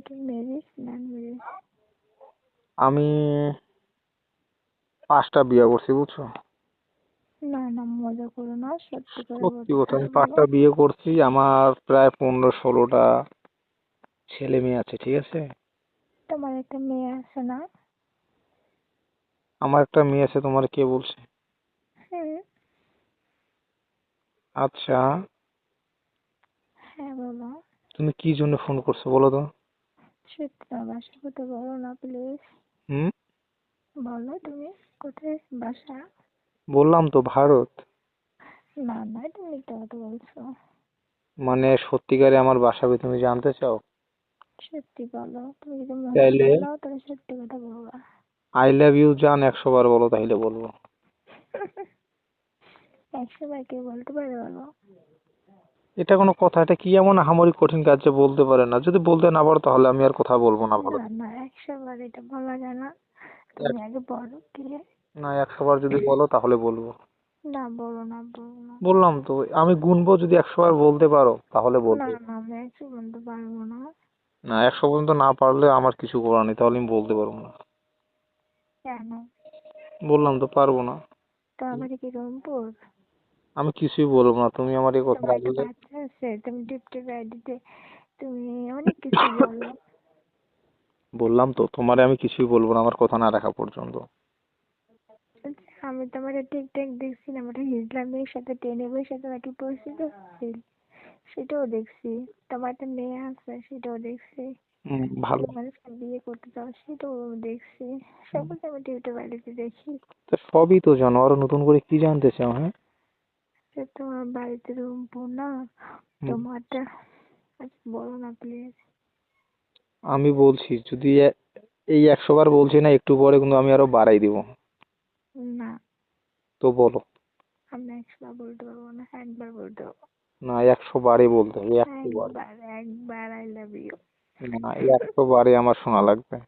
কি ম্যারেজ নন ম্যারেজ? আমি 5টা বিয়ে করছি, বুঝছো? না না, মজা করো না, সত্যি করে সত্যি কথা, আমি বলো। 5টা বিয়ে করছি। আমার প্রায় 15-16টা ছেলে মেয়ে আছে, ঠিক আছে? তোমার একটা মেয়ে আছে না? আমার একটা মেয়ে আছে, তোমার কে বলছে? হুম। আচ্ছা, হ্যাঁ বলো। তুমি কি জন্য ফোন করছো বলো তো? সত্যি তোমার বাসা কোথায় বলো না প্লিজ। হুম, বলো তুমি কোথায় বাসা। বললাম তো ভারত। না না, তুমি মিথ্যা কথা বলছো। মানে সত্যিকারে আমার বাসাবে তুমি জানতে চাও? সত্যি বলো, তুমি যদি মজা তাইলে করে নাও তাহলে সত্যি কথা বলবা। আই লাভ ইউ জান 100 বার বলো, তাইলে বলবো। 100 বার কে বলতে পারে বলো? এটা কোনো কথা? এটা কি এমন আহামরি কঠিন কাজ যে বলতে পারে না? যদি বলতে না পারো তাহলে আমি আর কথা বলবো না, ভালো। না না, 100 বার এটা বলা যায় না। তুমি আগে বলো কে। না, 100 বার যদি বলো তাহলে বলবো। না বলো না, বলো না। বললাম তো, আমি গুনবো, যদি 100 বার বলতে পারো তাহলে না বলবো। না, আমি 100 বলতে পারবো না। না, 100 পর্যন্ত না পারলে আমার কিছু করার নেই, তাহলে আমি বলতে পারবো না। কেন? বললাম তো পারবো না। তোমার বাড়ি কি রংপুর? আমি কিছুই বলবো না, তুমি আমার এই কথা তোমার একটা রাখলে। বাচ্চা আছে, তুমি টিপটিপ আইডিতে তুমি অনেক কিছু বলো। বললাম তো তোমারে আমি কিছুই বলবো না আমার কথা না রাখা পর্যন্ত। আমি তোমার টিকটক দেখছি না, আমার ইসলামের সাথে টেনে বসে তোমাকে পরিচিত হচ্ছি, সেটাও দেখছি। তোমার একটা মেয়ে আছে, সেটাও দেখছি। ভালো। তুমি মানুষকে বিয়ে করতে চাও, সেটাও দেখছি। সবকিছু আমি টিপটিপ আইডিতে দেখি। তো সবই তো জানো, আরো নতুন করে কি জানতে চাও? হ্যাঁ। তো তোমার বাড়িতে রংপুর না? হুম, তোমারটা আচ্ছা বলো না প্লিজ। আমি বলছি, যদি এই 100 বার বলছি না, একটু পরে কিন্তু আমি আরো বাড়াই দিব। না, তো বলো। আমি 100 বার বলতে পারবো না, একবার বলতে পারবো। না, 100 বারই বলতে হবে, 100 বার। একবার একবার আই লাভ ইউ। না, এই 100 বারই আমার শোনা লাগবে। না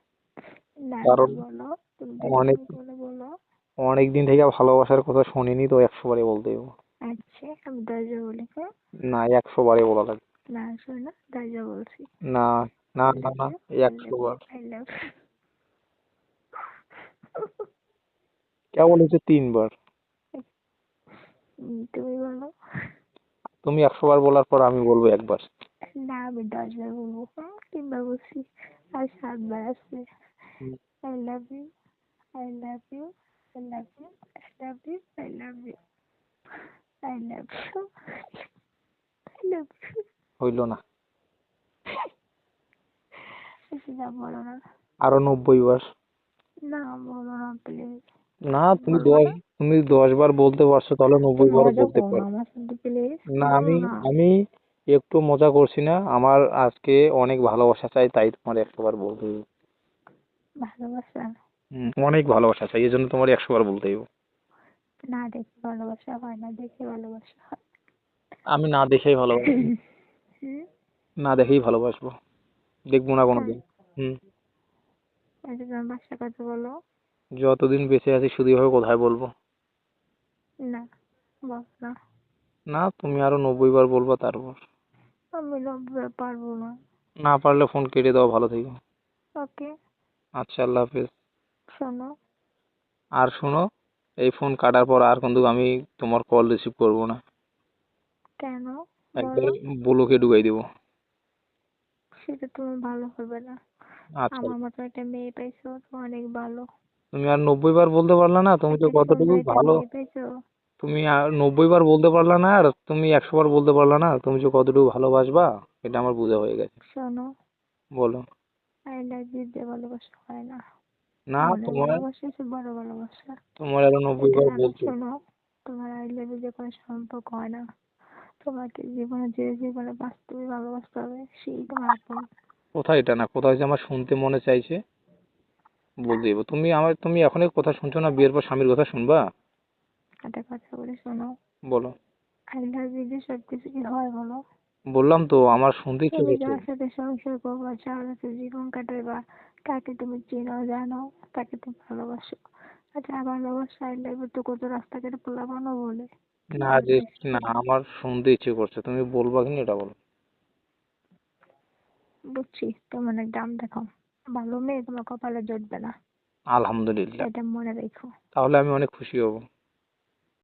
না, কারণ বলো। তুমি যেটা অনেক তুমি বলে বলো। অনেক দিন থেকে ভালোবাসার কথা শুনিনি, তো 100 বারই বলতে হবে। আচ্ছা, আমি দরজা বলি, হ্যাঁ? না, 100 বারই বলা লাগবে। না শোনো, দরজা বলছি। না না আই না লাভ না, ইউ, এই আই 100 লাভ ইউ, বার। আই লাভ কেবল হচ্ছে 3 বার। তুমি বলো। তুমি 100 বার বলার পর আমি বলবো একবার। না, আমি 10 বার বলবো, হ্যাঁ? 3 বার বলছি, আর 7 বার আছে। Hmm, I love you, I love you, I love you, I love you, I love you, I love you, I love you. হইলো না। সেটা বলো না। আরো 90 বার। না বলো না প্লিজ। না, তুমি বলবো দশ না। তুমি 10 বার বলতে পারছো, তাহলে 90 বারও মজা বলতে করো না পারো। আমার সাথে প্লিজ। না, বলো আমি না। আমি একটু মজা করছি না। আমার আজকে অনেক ভালোবাসা চাই, তাই তোমার 100 বার বলতে হবে। ভালোবাসা? অনেক ভালোবাসা চাই, এই জন্য তোমার 100 বার বলতে হবে। না দেখে ভালোবাসা হয় না, দেখে ভালোবাসা হয়। আমি না দেখেই ভালোবাসবো। হুম। না দেখেই ভালোবাসবো, দেখবো না তাই? কোনোদিন। হুম। আচ্ছা তোমার বাসার কথা বলো। যতদিন বেঁচে আছি শুধু এভাবে কোথায় বলবো? না, বল না। না, তুমি আরো 90 বার বলবা তারপর। আমি লম্বা পারবো না। না পারলে ফোন কেটে দাও, ভালো থেকো। ওকে। আচ্ছা, আল্লাহ হাফেজ। শোনো। আর শোনো, এই ফোন কাটার পর আর কিন্তু আমি তোমার কল রিসিভ করবো না। কেন? একবার বলো। ব্লকে ঢুকাই দিব। সেটা তুমি ভালো হবে না। আচ্ছা, আমার মতো একটা মেয়ে পাইছো, তো অনেক ভালো। তুমি আর 90 বার বলতে পারলা না, তুমি তো একটা কতটুকু সুন্দর একটা ভালো। মেয়ে পাইছো। তুমি আর 90 বার বলতে পারলা না, আর তুমি 100 বার বলতে পারলা না, তুমি যে কতটুকু ভালোবাসবা এটা আমার বোঝা হয়ে গেছে। শোনো, বলো। আই লাভ ইউ দিয়ে ভালোবাসা হয় না। না, মনের তোমার ভালোবাসা হচ্ছে বড় ভালোবাসা। তোমার আরো নব্বই এটা বার আরো বলতে। শোনো, তোমার আই লাভ ইউ দিয়ে কোনো সম্পর্ক হয় না। তোমাকে জীবনে যে জীবনে বাস্তবে ভালোবাসতে হবে সেই তোমার আপন। কোথায় এটা না, কোথায় যে আমার শুনতে মনে চাইছে বলতে দেবো। তুমি এখনই কথা শুনছো না, বিয়ের পর স্বামীর কথা শুনবা? একটা কথা বলে শোনো, বলো। আই লাভ ইউ দিয়ে সবকিছু কি হয় বলো? বললাম তো আমার শুনতে ইচ্ছে তুমি করছে। যার সাথে সংসার করবা, যার সাথে জীবন কাটাইবা, তাকে তুমি চেনো জানো, তাকে তুমি ভালোবাসো। আর যার ভালোবাসা আই লাভ ইউ তো কত রাস্তাঘাটে পোলাপানও বলে। কি না যে, বলতেছি না, বলো? আমার শুনতে ইচ্ছে করছে, তুমি বলবা কিনা এটা বলো। বুঝছি, তুমি অনেক দাম দেখাও। ভালো মেয়ে তোমার কপালে জুটবে না, আলহামদুলিল্লাহ, এটা মনে রেখো। তাহলে আমি অনেক খুশি হব।